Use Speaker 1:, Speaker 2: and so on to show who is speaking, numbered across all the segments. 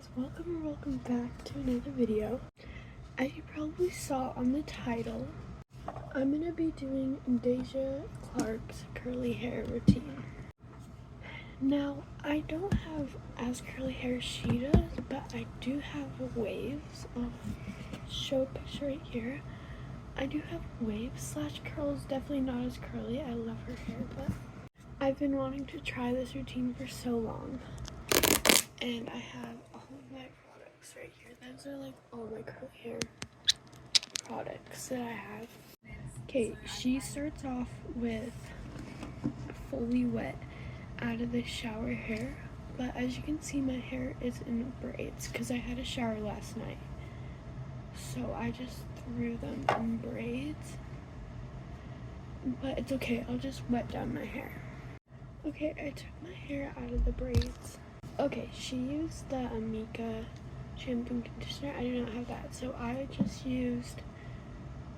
Speaker 1: guys, welcome back to another video. As you probably saw on the title, I'm gonna be doing Deja Clarks' curly hair routine. Now, I don't have as curly hair as she does, but I do have waves. I'll show a picture right here. I do have waves / curls, definitely not as curly. I love her hair, but I've been wanting to try this routine for so long. And I have all of my products right here. Those are like all my curly hair products that I have. Okay, she starts off with fully wet out of the shower hair. But as you can see, my hair is in braids because I had a shower last night. So I just threw them in braids. But it's okay, I'll just wet down my hair. Okay, I took my hair out of the braids. Okay, she used the Amika shampoo and conditioner. I do not have that, so I just used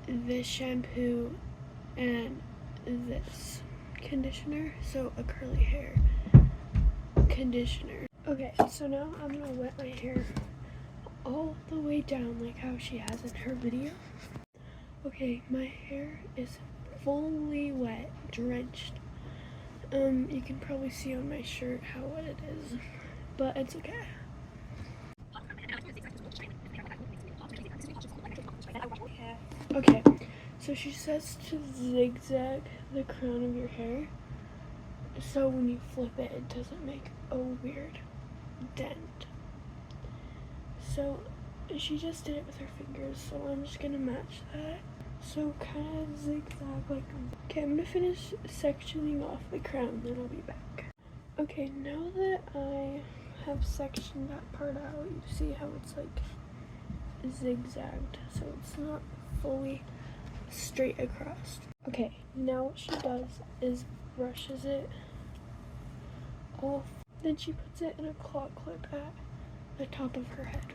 Speaker 1: this shampoo and this conditioner, so a curly hair conditioner. Okay, so now I'm gonna wet my hair all the way down like how she has in her video. Okay, my hair is fully wet, drenched. You can probably see on my shirt how wet it is, but it's okay. Okay, so she says to zigzag the crown of your hair, so when you flip it, it doesn't make a weird dent. So she just did it with her fingers, so I'm just gonna match that. So kind of zigzag like. Okay, I'm gonna finish sectioning off the crown, then I'll be back. Okay, now that I have sectioned that part out, you see how it's like zigzagged, so it's not fully straight across. Okay, now what she does is brushes it off, then she puts it in a claw clip at the top of her head.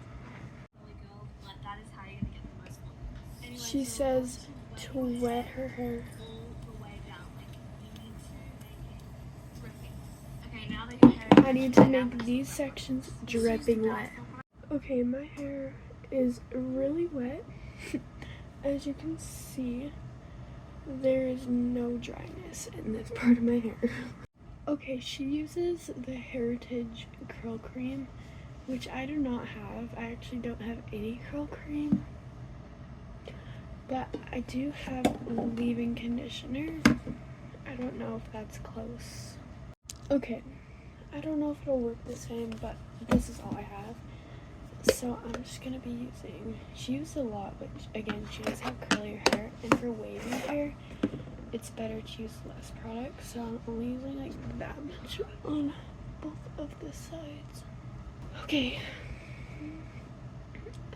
Speaker 1: She says to wet her hair. I need to make these sections dripping wet. Okay, my hair is really wet. As you can see, there is no dryness in this part of my hair. Okay, she uses the Heritage Curl Cream, which I do not have. I actually don't have any curl cream. But I do have leave-in conditioner. I don't know if that's close. Okay, I don't know if it'll work the same, but this is all I have. So I'm just gonna be using, she used a lot, but again, she does have curlier hair, and for wavy hair, it's better to use less product, so I'm only using like that much on both of the sides. Okay,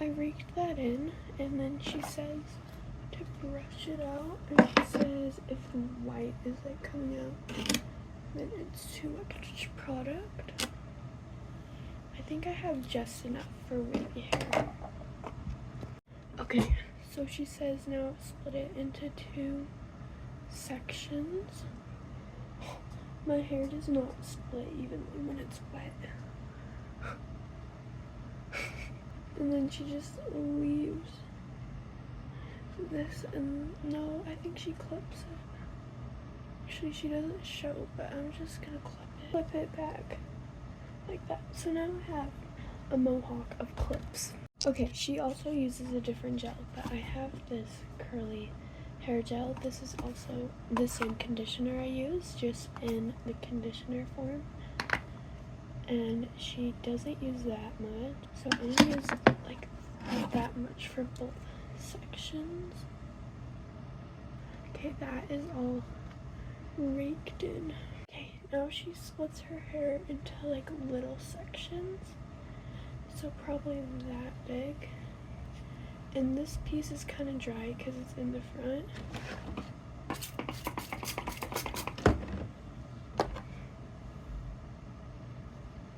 Speaker 1: I raked that in, and then she says to brush it out, and she says if the white is like coming out, then it's too much product. I think I have just enough for wavy hair. Okay, so she says now split it into 2 sections. My hair does not split evenly when it's wet. And then she just leaves this, and no, I think she clips it. Actually, she doesn't show, but I'm just gonna clip it back like that. So now I have a mohawk of clips. Okay, she also uses a different gel, but I have this curly hair gel. This is also the same conditioner I use, just in the conditioner form. And she doesn't use that much, so I'm gonna use like that much for both sections. Okay, that is all raked in. Okay, now she splits her hair into like little sections, so probably that big. And this piece is kind of dry because it's in the front.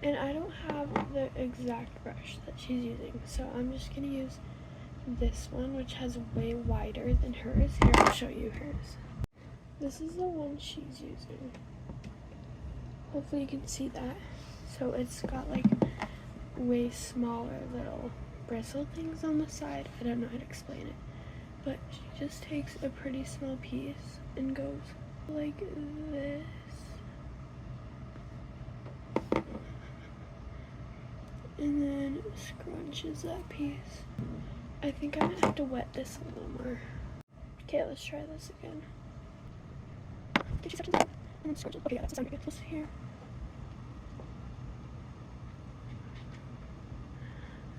Speaker 1: And I don't have the exact brush that she's using, so I'm just gonna use this one, which has way wider than hers. Here, I'll show you hers. This is the one she's using. Hopefully you can see that. So it's got like way smaller little bristle things on the side. I don't know how to explain it, but she just takes a pretty small piece and goes like this, and then scrunches that piece. I think I might have to wet this a little more. Okay, let's try this again. Did she touch it? And then scrunch it. Okay, yeah, that's sound good. Let's see here.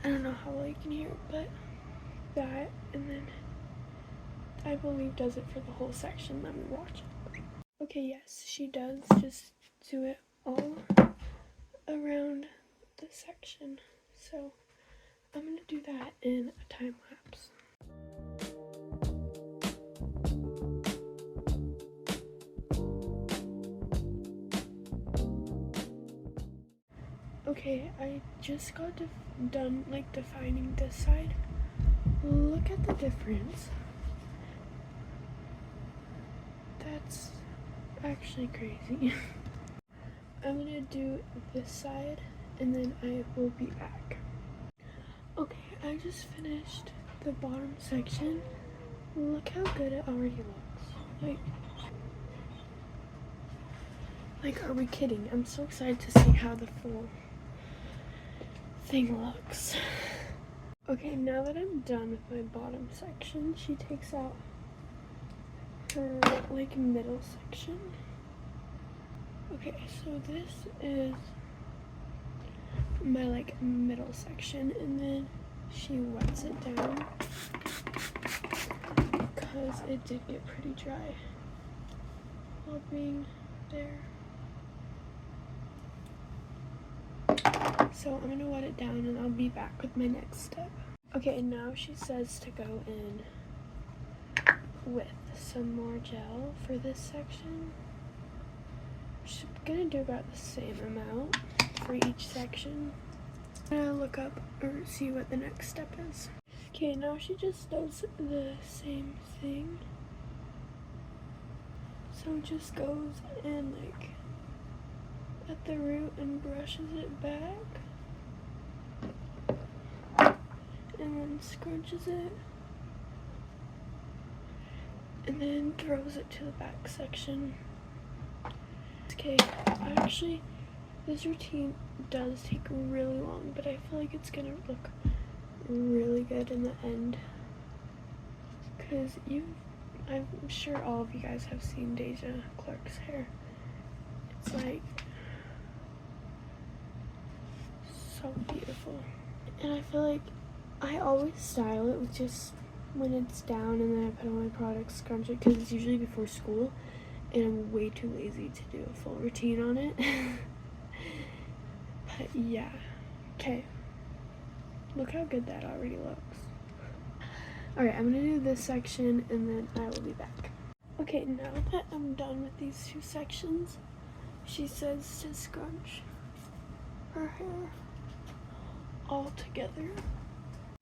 Speaker 1: I don't know how well you can hear it, but that, and then I believe does it for the whole section. Let me watch it. Okay, yes, she does just do it all around the section. So I'm gonna do that in a time lapse. Okay, I just got done like defining this side. Look at the difference. That's actually crazy. I'm gonna do this side and then I will be back. Okay, I just finished the bottom section. Look how good it already looks. Like, are we kidding? I'm so excited to see how the full thing looks. Okay, now that I'm done with my bottom section, she takes out her like middle section. Okay, so this is my like middle section, and then she wets it down because it did get pretty dry while being there. So I'm gonna wet it down and I'll be back with my next step. Okay, now she says to go in with some more gel for this section. She's gonna do about the same amount for each section. I'm gonna look up or see what the next step is. Okay, now she just does the same thing. So just goes in like at the root and brushes it back. And then scrunches it. And then throws it to the back section. Okay, actually, this routine does take really long, but I feel like it's gonna look really good in the end. Because I'm sure all of you guys have seen Deja Clarks' hair. It's like so beautiful. And I feel like I always style it with just when it's down and then I put on my products, scrunch it, because it's usually before school and I'm way too lazy to do a full routine on it. But yeah, okay, look how good that already looks. Alright, I'm gonna do this section and then I will be back. Okay, now that I'm done with these two sections, she says to scrunch her hair all together.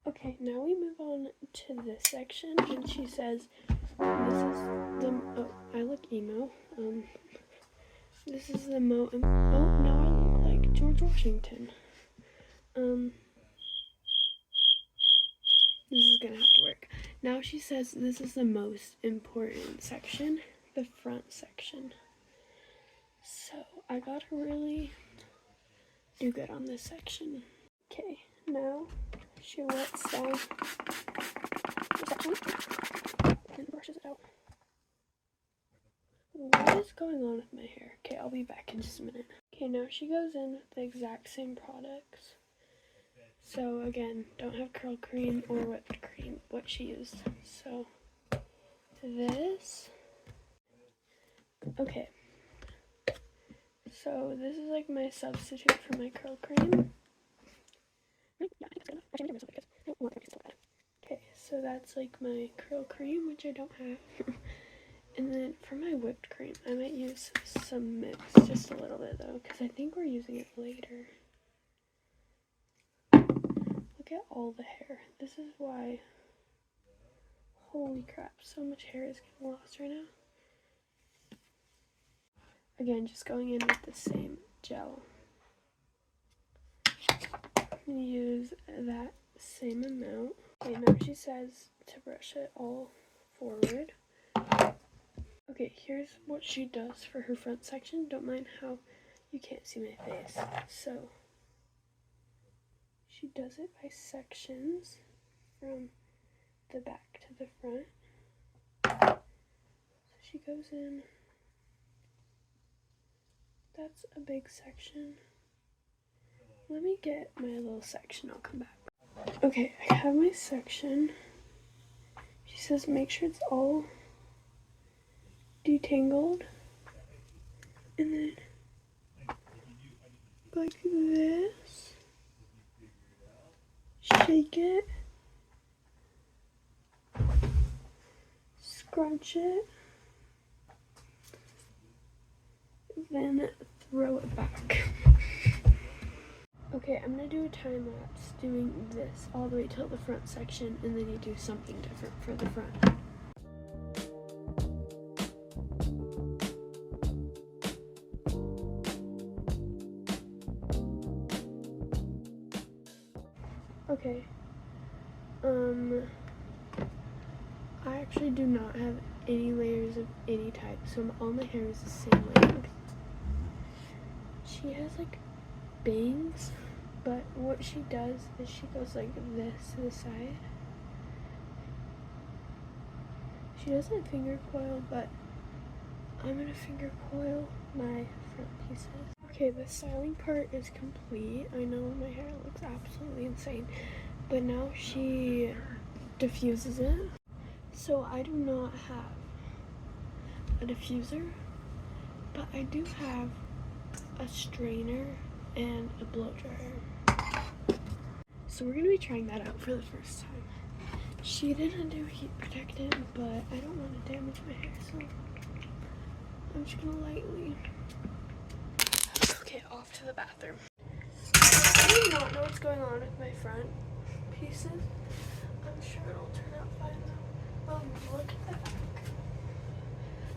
Speaker 1: Okay, now we move on to this section, and she says, this is the, oh, I look emo, this is the oh, no, I look like George Washington, this is gonna have to work. Now she says this is the most important section, the front section, so I gotta really do good on this section. Okay, now she wets down the section and brushes it out. What is going on with my hair? Okay, I'll be back in just a minute. Okay, now she goes in with the exact same products. So again, don't have curl cream or whipped cream, what she used. So this, okay. So this is like my substitute for my curl cream. Yeah, I think it's good enough. Actually, I'm gonna because I don't want everything so bad. Okay, so that's like my curl cream, which I don't have. And then for my whipped cream, I might use some mix, just a little bit though, because I think we're using it later. Look at all the hair. This is why, holy crap, so much hair is getting lost right now. Again, just going in with the same gel. I'm gonna use that same amount. Okay, now she says to brush it all forward. Okay, here's what she does for her front section. Don't mind how you can't see my face. So she does it by sections from the back to the front. So she goes in. That's a big section. Let me get my little section, I'll come back. Okay, I have my section. She says make sure it's all detangled. And then like this. Shake it. Scrunch it. Then throw it back. Okay, I'm gonna do a time lapse doing this all the way till the front section, and then you do something different for the front. Okay, I actually do not have any layers of any type, so all my hair is the same length. She has like bangs, but what she does is she goes like this to the side. She doesn't finger coil, but I'm gonna finger coil my front pieces. Okay, the styling part is complete. I know my hair looks absolutely insane, but now she diffuses it. So I do not have a diffuser, but I do have a strainer and a blow dryer. So we're gonna be trying that out for the first time. She didn't do heat protectant, but I don't want to damage my hair, so I'm just gonna lightly. Okay, off to the bathroom. I do not know what's going on with my front pieces. I'm sure it'll turn out fine though. Look at the back.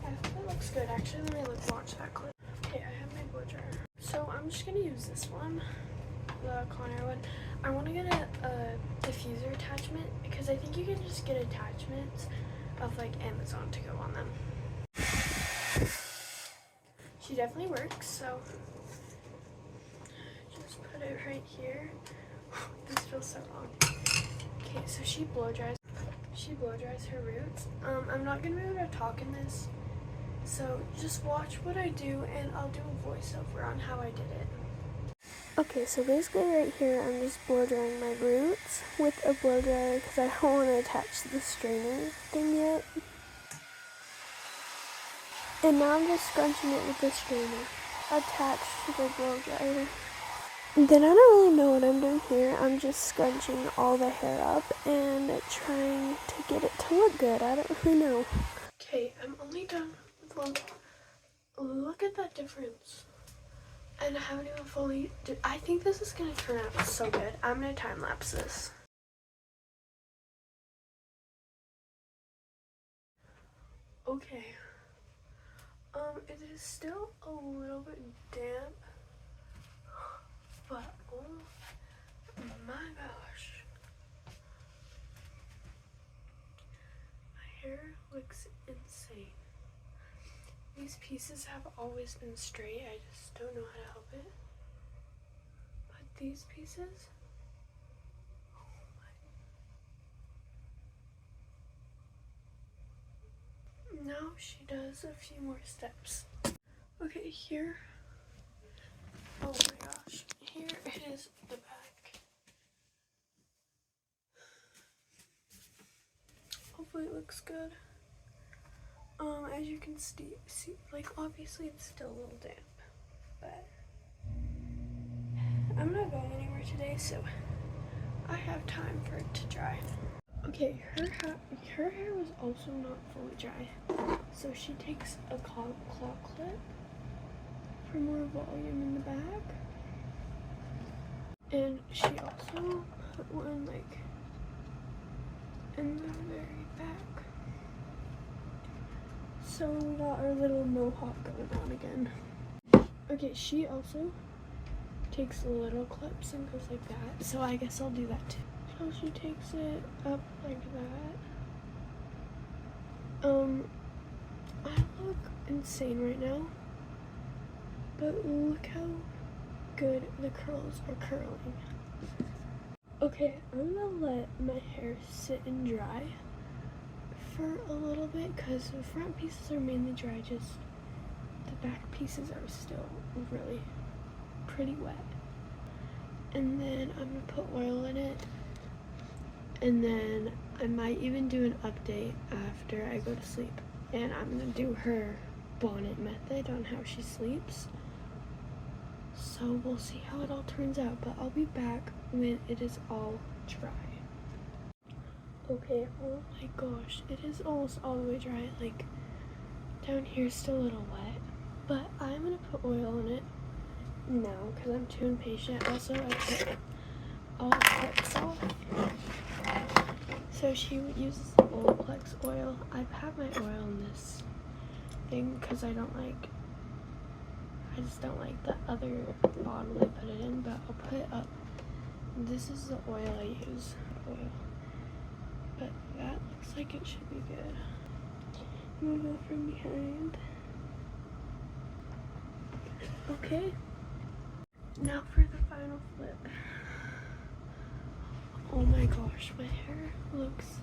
Speaker 1: I hope it looks good. Actually, let me watch that clip. Okay, I have my blow dryer. So I'm just gonna use this one, the Conair one. I want to get a diffuser attachment because I think you can just get attachments of like Amazon to go on them. She definitely works, so just put it right here. This feels so wrong. Okay, so she blow dries her roots. I'm not gonna be able to talk in this, so just watch what I do and I'll do a voiceover on how I did it. Okay, so basically right here I'm just blow drying my roots with a blow dryer because I don't want to attach the strainer thing yet. And now I'm just scrunching it with the strainer attached to the blow dryer. Then I don't really know what I'm doing here. I'm just scrunching all the hair up and trying to get it to look good. I don't really know. Okay, I'm only done with one. Look at that difference. And I haven't even fully. I think this is gonna turn out so good. I'm gonna time lapse this. Okay. It is still a little bit damp, but oh my gosh, my hair looks insane. These pieces have always been straight. I just don't know how to help it. But these pieces, now she does a few more steps. Okay, here. Oh my gosh. Here is the back. Hopefully it looks good. As you can see, like obviously it's still a little damp, but I'm not going anywhere today, so I have time for it to dry. Okay, her hair was also not fully dry, so she takes a claw clip for more volume in the back, and she also put one like in the very back. So we got our little mohawk going on again. Okay, she also takes little clips and goes like that. So I guess I'll do that too. So she takes it up like that. I look insane right now, but look how good the curls are curling. Okay, I'm gonna let my hair sit and dry for a little bit because the front pieces are mainly dry, just the back pieces are still really pretty wet. And then I'm gonna put oil in it, and then I might even do an update after I go to sleep, and I'm gonna do her bonnet method on how she sleeps. So we'll see how it all turns out, but I'll be back when it is all dry. Okay, oh my gosh, it is almost all the way dry. Like, down here is still a little wet, but I'm gonna put oil in it now because I'm too impatient. Also, I put all the clips off. So she uses the Olaplex oil. I have my oil in this thing because I just don't like the other bottle they put it in, but I'll put it up. This is the oil I use. But that looks like it should be good. I'm gonna go from behind. Okay. Now for the final flip. Oh my gosh, my hair looks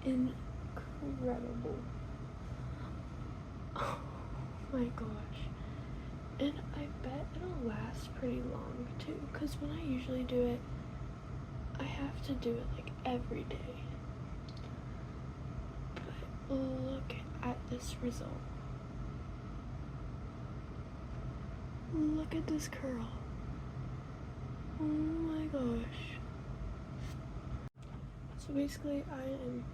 Speaker 1: incredible. Oh my gosh. And I bet it'll last pretty long too, because when I usually do it, I have to do it like every day. But look at this result. Look at this curl. Oh my gosh. So basically I am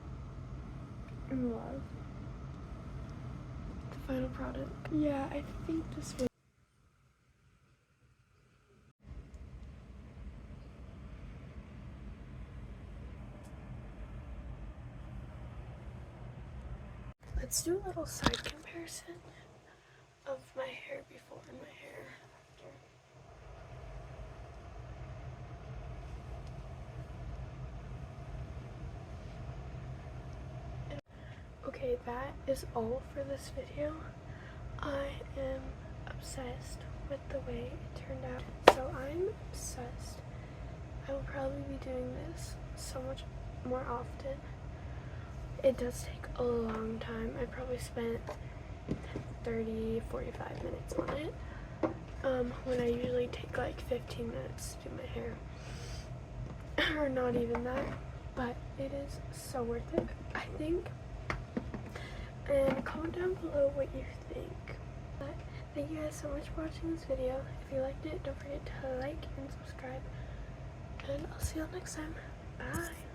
Speaker 1: in love. The final product. Yeah, I think this was Let's do a little side comparison of my hair before and my hair after. Okay, that is all for this video. I am obsessed with the way it turned out. So I'm obsessed. I will probably be doing this so much more often. It does take a long time. I probably spent 30-45 minutes on it, when I usually take like 15 minutes to do my hair, or not even that, but it is so worth it, I think. And comment down below what you think. But thank you guys so much for watching this video. If you liked it, don't forget to like and subscribe, and I'll see y'all next time. Bye.